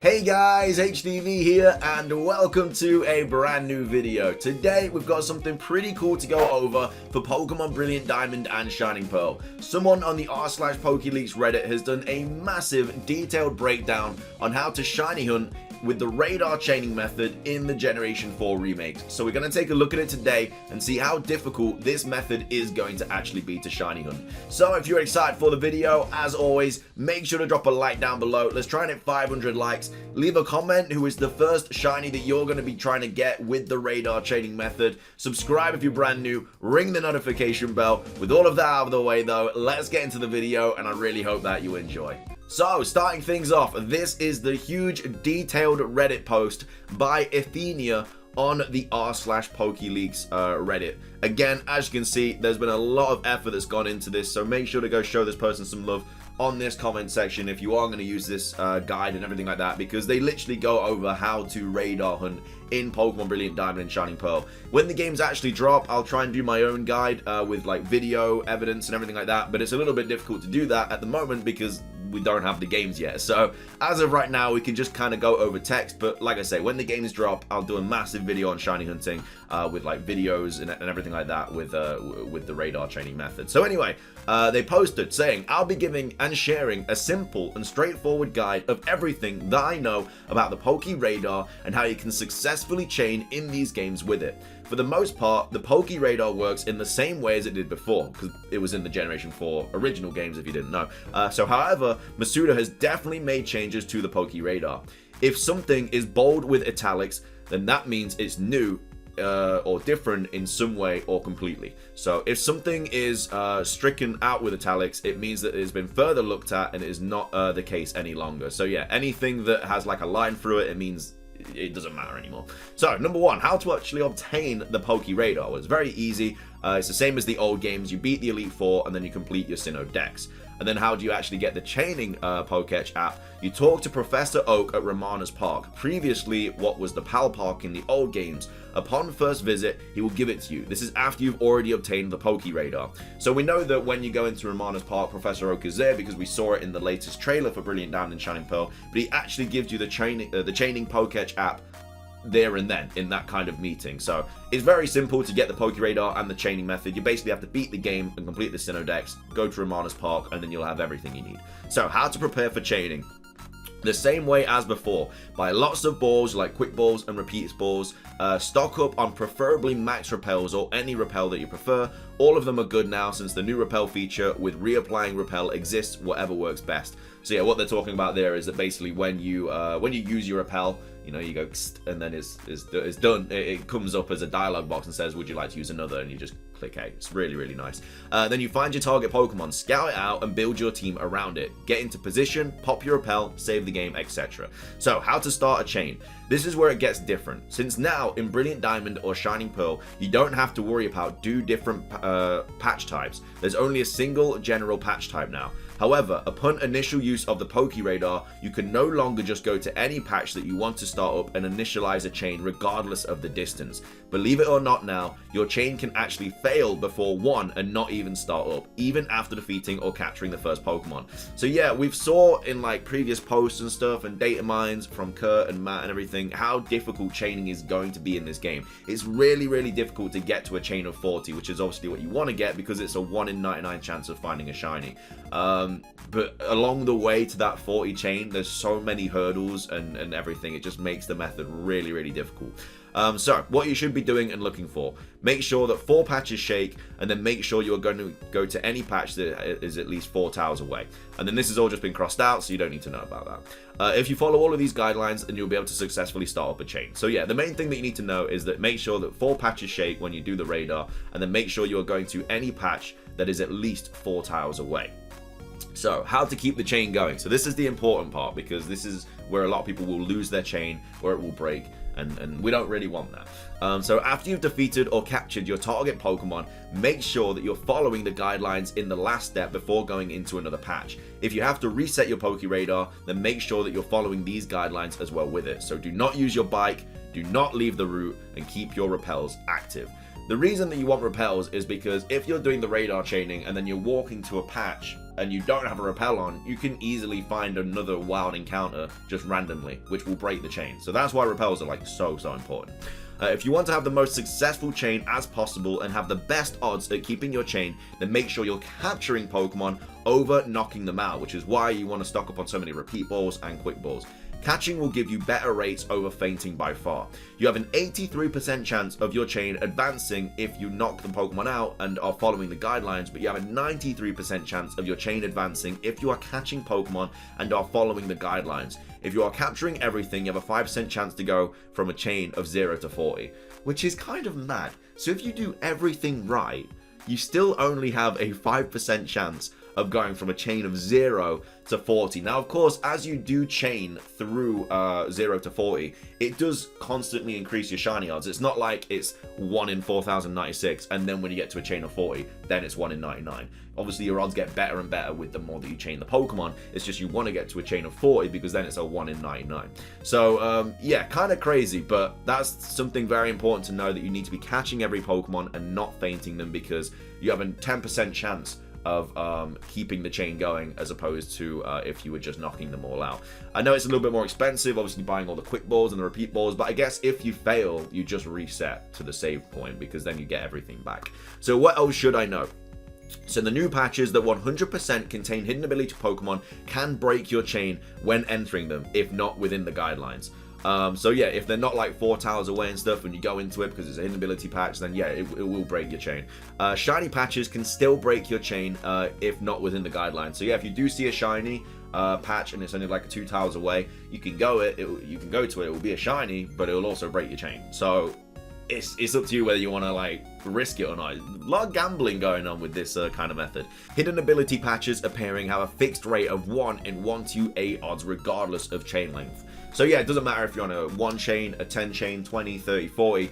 Hey guys, HDvee here and welcome to a brand new video. Today we've got something pretty cool to go over for Pokemon Brilliant Diamond and Shining Pearl. Someone on the r/PokeLeaks Reddit has done a massive detailed breakdown on how to shiny hunt with the radar chaining method in the Generation 4 remakes. So we're going to take a look at it today and see how difficult this method is going to actually be to shiny hunt. So if you're excited for the video, as always, make sure to drop a like down below. Let's try and hit 500 likes. Leave a comment who is the first shiny that you're going to be trying to get with the radar chaining method. Subscribe if you're brand new. Ring the notification bell. With all of that out of the way though, let's get into the video and I really hope that you enjoy. So, starting things off, this is the huge detailed Reddit post by Athenia on the r/PokeLeaks Reddit. Again, as you can see, there's been a lot of effort that's gone into this, so make sure to go show this person some love on this comment section if you are going to use this guide and everything like that, because they literally go over how to radar hunt in Pokemon Brilliant Diamond and Shining Pearl. When the games actually drop, I'll try and do my own guide with like video evidence and everything like that, but it's a little bit difficult to do that at the moment because we don't have the games yet. So as of right now, we can just kind of go over text, but like I say, when the games drop, I'll do a massive video on shiny hunting with like videos and everything like that with the radar chaining method. So anyway, they posted saying, I'll be giving and sharing a simple and straightforward guide of everything that I know about the Poke Radar and how you can successfully chain in these games with it. For the most part, the Poke Radar works in the same way as it did before, because it was in the Generation 4 original games if you didn't know. However, Masuda has definitely made changes to the Poke Radar. If something is bold with italics, then that means it's new or different in some way or completely. So if something is stricken out with italics, it means that it has been further looked at and it is not the case any longer. So yeah, anything that has like a line through it, it means it doesn't matter anymore. So number one, how to actually obtain the Poke Radar. Well, it's very easy. It's the same as the old games. You beat the Elite Four and then you complete your Sinnoh Dex. And then how do you actually get the chaining Pokétch app? You talk to Professor Oak at Romana's Park, previously what was the Pal Park in the old games. Upon first visit, he will give it to you. This is after you've already obtained the Poke Radar. So we know that when you go into Romana's Park, Professor Oak is there because we saw it in the latest trailer for Brilliant Diamond and Shining Pearl, but he actually gives you the chaining Pokétch app there and then in that kind of meeting. So it's very simple to get the Poke Radar and the chaining method. You basically have to beat the game and complete the Sinnoh Dex, go to Romana's Park, and then you'll have everything you need. So how to prepare for chaining? The same way as before, buy lots of balls like quick balls and repeats balls, stock up on preferably max repels or any repel that you prefer. All of them are good now since the new repel feature with reapplying repel exists, whatever works best. So yeah, what they're talking about there is that basically when you use your repel, you know, you go and then it's done. It comes up as a dialog box and says, would you like to use another? And you just click A. It's really, really nice. Then you find your target Pokemon, scout it out, and build your team around it. Get into position, pop your repel, save the game, etc. So, how to start a chain. This is where it gets different. Since now, in Brilliant Diamond or Shining Pearl, you don't have to worry about different patch types. There's only a single general patch type now. However, upon initial use of the Poke Radar, you can no longer just go to any patch that you want to start up and initialize a chain regardless of the distance. Believe it or not now, your chain can actually fail before one and not even start up, even after defeating or capturing the first Pokemon. So yeah, we've saw in like previous posts and stuff and data mines from Kurt and Matt and everything, how difficult chaining is going to be in this game. It's really, really difficult to get to a chain of 40, which is obviously what you want to get because it's a 1 in 99 chance of finding a shiny. But along the way to that 40 chain, there's so many hurdles and everything. It just makes the method really, really difficult. So what you should be doing and looking for, make sure that 4 patches shake, and then make sure you're going to go to any patch that is at least 4 towers away. And then this has all just been crossed out, so you don't need to know about that. If you follow all of these guidelines, then you'll be able to successfully start up a chain. So yeah, the main thing that you need to know is that make sure that 4 patches shake when you do the radar, and then make sure you are going to any patch that is at least 4 towers away. So, how to keep the chain going. So this is the important part, because this is where a lot of people will lose their chain or it will break, and we don't really want that. So after you've defeated or captured your target Pokemon, make sure that you're following the guidelines in the last step before going into another patch. If you have to reset your Poke Radar, then make sure that you're following these guidelines as well with it. So do not use your bike, do not leave the route, and keep your repels active. The reason that you want repels is because if you're doing the radar chaining and then you're walking to a patch and you don't have a repel on, you can easily find another wild encounter just randomly, which will break the chain. So that's why repels are like so important. If you want to have the most successful chain as possible and have the best odds at keeping your chain, then make sure you're capturing Pokemon over knocking them out, which is why you want to stock up on so many repeat balls and quick balls. Catching will give you better rates over fainting by far. You have an 83% chance of your chain advancing if you knock the Pokemon out and are following the guidelines, but you have a 93% chance of your chain advancing if you are catching Pokemon and are following the guidelines. If you are capturing everything, you have a 5% chance to go from a chain of 0 to 40, which is kind of mad. So if you do everything right, you still only have a 5% chance of going from a chain of 0 to 40. Now, of course, as you do chain through 0 to 40, it does constantly increase your shiny odds. It's not like it's 1 in 4096, and then when you get to a chain of 40, then it's 1 in 99. Obviously, your odds get better and better with the more that you chain the Pokemon. It's just you want to get to a chain of 40 because then it's a 1 in 99. So, yeah, kind of crazy, but that's something very important to know, that you need to be catching every Pokemon and not fainting them, because you have a 10% chance of keeping the chain going, as opposed to if you were just knocking them all out. I know it's a little bit more expensive, obviously buying all the quick balls and the repeat balls, but I guess if you fail, you just reset to the save point, because then you get everything back. So what else should I know? So the new patches that 100% contain hidden ability Pokemon can break your chain when entering them, if not within the guidelines. So yeah, if they're not like 4 towers away and stuff and you go into it because it's a hidden ability patch, then yeah, it will break your chain. Shiny patches can still break your chain if not within the guidelines. So yeah, if you do see a shiny patch and it's only like 2 towers away, you can go to it, it will be a shiny, but it will also break your chain. So it's up to you whether you want to like risk it or not. A lot of gambling going on with this kind of method. Hidden ability patches appearing have a fixed rate of 1 in 128 odds regardless of chain length. So yeah, it doesn't matter if you're on a 1 chain, a 10 chain, 20, 30, 40.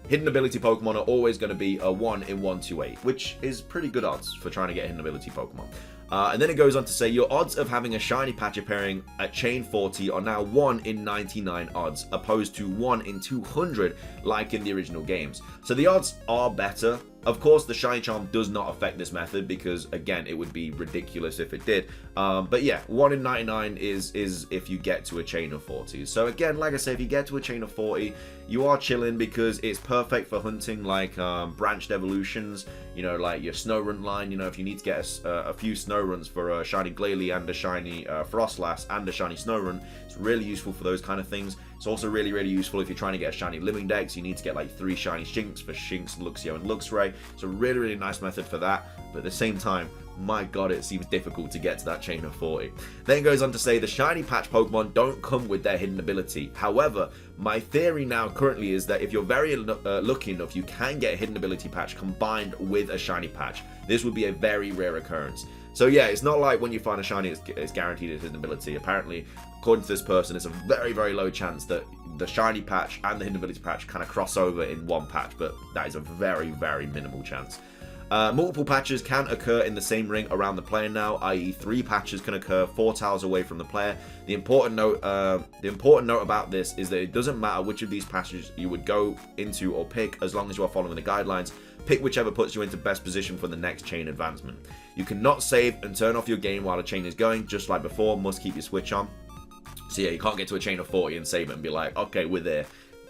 Hidden ability Pokemon are always going to be a 1 in 128, which is pretty good odds for trying to get hidden ability Pokemon. And then it goes on to say your odds of having a shiny patch appearing at chain 40 are now 1 in 99 odds, opposed to 1 in 200 like in the original games. So the odds are better. Of course, the shiny charm does not affect this method because, again, it would be ridiculous if it did. But yeah, 1 in 99 is if you get to a chain of 40. So again, like I said, if you get to a chain of 40, you are chilling because it's perfect for hunting like branched evolutions, you know, like your Snorunt line. You know, if you need to get a few Snowrunts for a shiny Glalie and a shiny Frostlass and a shiny Snorunt, it's really useful for those kind of things. It's also really, really useful if you're trying to get a shiny Living Dex. You need to get like 3 shiny Shinx for Shinx, Luxio, and Luxray. It's a really, really nice method for that. But at the same time, my god, it seems difficult to get to that chain of 40. Then it goes on to say the shiny patch Pokemon don't come with their hidden ability. However, my theory now currently is that if you're very lucky enough, you can get a hidden ability patch combined with a shiny patch. This would be a very rare occurrence. So yeah, it's not like when you find a shiny, it's guaranteed its hidden ability. Apparently, according to this person, it's a very, very low chance that the shiny patch and the hidden ability patch kind of cross over in one patch, but that is a very, very minimal chance. Multiple patches can occur in the same ring around the player now, i.e. 3 patches can occur 4 towers away from the player. The important note about this is that it doesn't matter which of these patches you would go into or pick, as long as you are following the guidelines. Pick whichever puts you into best position for the next chain advancement. You cannot save and turn off your game while a chain is going, just like before, must keep your switch on. So yeah, you can't get to a chain of 40 and save it and be like, okay, we're there.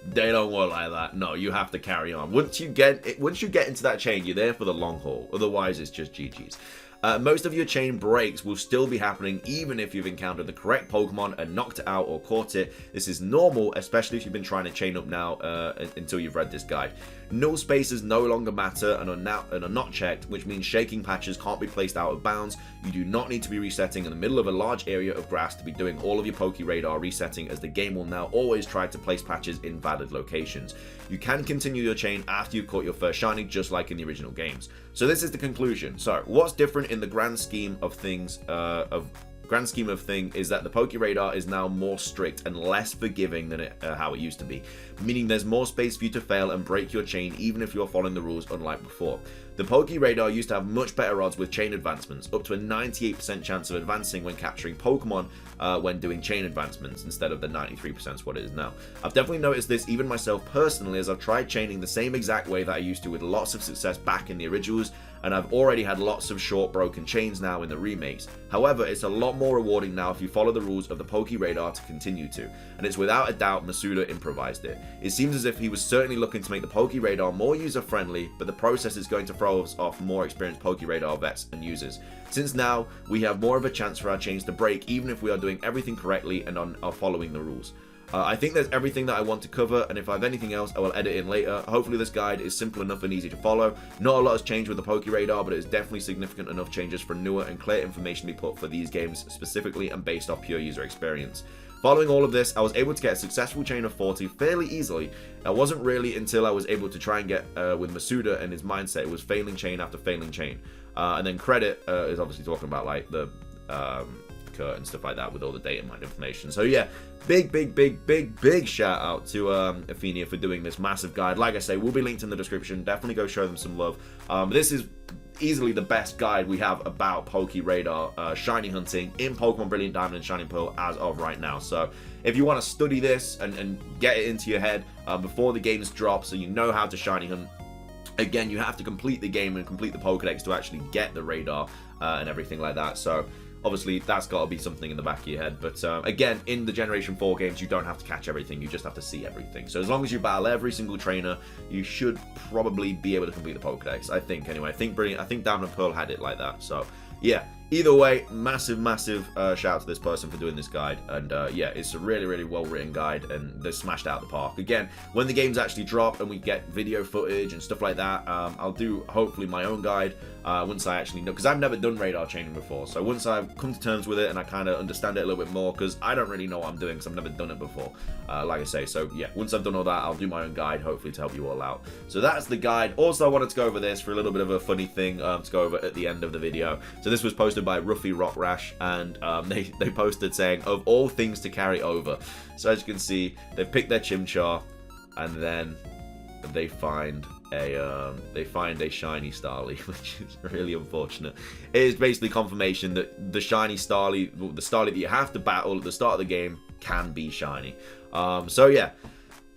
They don't work like that. No, you have to carry on. Once you get into that chain, you're there for the long haul. Otherwise, it's just GG's. Most of your chain breaks will still be happening even if you've encountered the correct Pokemon and knocked it out or caught it. This is normal, especially if you've been trying to chain up now until you've read this guide. Null spaces no longer matter and are not checked, which means shaking patches can't be placed out of bounds. You do not need to be resetting in the middle of a large area of grass to be doing all of your Poke Radar resetting, as the game will now always try to place patches in valid locations. You can continue your chain after you've caught your first shiny, just like in the original games. So this is the conclusion. So what's different in the grand scheme of things is that the Poke Radar is now more strict and less forgiving than how it used to be, meaning there's more space for you to fail and break your chain even if you're following the rules, unlike before. The Poke Radar used to have much better odds with chain advancements, up to a 98% chance of advancing when capturing Pokemon when doing chain advancements, instead of the 93% is what it is now. I've definitely noticed this even myself personally, as I've tried chaining the same exact way that I used to with lots of success back in the originals, and I've already had lots of short broken chains now in the remakes. However, it's a lot more rewarding now if you follow the rules of the Poke Radar to continue to, and it's without a doubt Masuda improvised it. It seems as if he was certainly looking to make the Poke Radar more user friendly, but the process is going to throw us off more experienced Poke Radar vets and users, since now we have more of a chance for our chains to break even if we are doing everything correctly and are following the rules. I think there's everything that I want to cover, and if I have anything else, I will edit in later. Hopefully this guide is simple enough and easy to follow. Not a lot has changed with the Poke Radar, but it's definitely significant enough changes for newer and clear information to be put for these games specifically and based off pure user experience. Following all of this, I was able to get a successful chain of 40 fairly easily. It wasn't really until I was able to try and get with Masuda and his mindset. It was failing chain after failing chain. And then credit is obviously talking about like the and stuff like that with all the data mined information. So yeah, big shout out to Athenia for doing this massive guide. Like I say, will be linked in the description. Definitely go show them some love. This is easily the best guide we have about Poke Radar shiny hunting in Pokemon Brilliant Diamond and Shining Pearl as of right now. So if you want to study this and get it into your head before the games drop, so you know how to shiny hunt. Again, you have to complete the game and complete the Pokedex to actually get the radar and everything like that. So obviously, that's got to be something in the back of your head. But again, in the Generation 4 games, you don't have to catch everything. You just have to see everything. So as long as you battle every single trainer, you should probably be able to complete the Pokedex. I think, anyway. I think Diamond and Pearl had it like that. So yeah, either way, massive shout out to this person for doing this guide. And yeah, it's a really well written guide, and they smashed out the park. Again, when the games actually drop and we get video footage and stuff like that, I'll do hopefully my own guide once I actually know, because I've never done radar chaining before. So once I've come to terms with it and I kind of understand it a little bit more, because I don't really know what I'm doing because I've never done it before, like I say. So yeah, once I've done all that, I'll do my own guide, hopefully to help you all out. So that's the guide. Also, I wanted to go over this for a little bit of a funny thing to go over at the end of the video. So this was posted by Ruffy Rock Rash, and they posted saying, of all things to carry over. So as you can see, they've picked their Chimchar, and then they find a shiny Starly, which is really unfortunate. It is basically confirmation that the shiny Starly, the Starly that you have to battle at the start of the game, can be shiny. So yeah,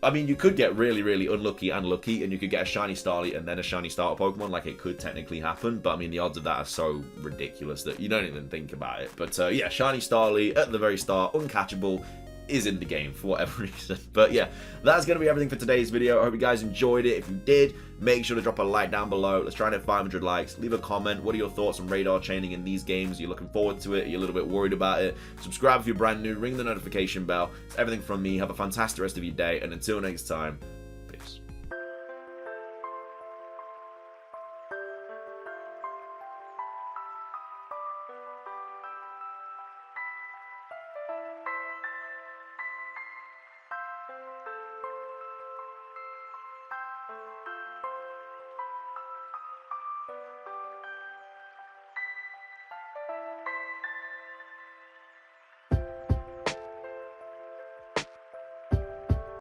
I mean, you could get really unlucky and lucky, and you could get a shiny Starly and then a shiny starter Pokemon. Like, it could technically happen, but I mean, the odds of that are so ridiculous that you don't even think about it. But yeah, shiny Starly at the very start, uncatchable, is in the game for whatever reason. But yeah, that's going to be everything for today's video. I hope you guys enjoyed it. If you did, make sure to drop a like down below. Let's try and hit 500 likes. Leave a comment. What are your thoughts on radar chaining in these games? Are you looking forward to it? Are you a little bit worried about it? Subscribe if you're brand new. Ring the notification bell. It's everything from me. Have a fantastic rest of your day, and until next time, peace.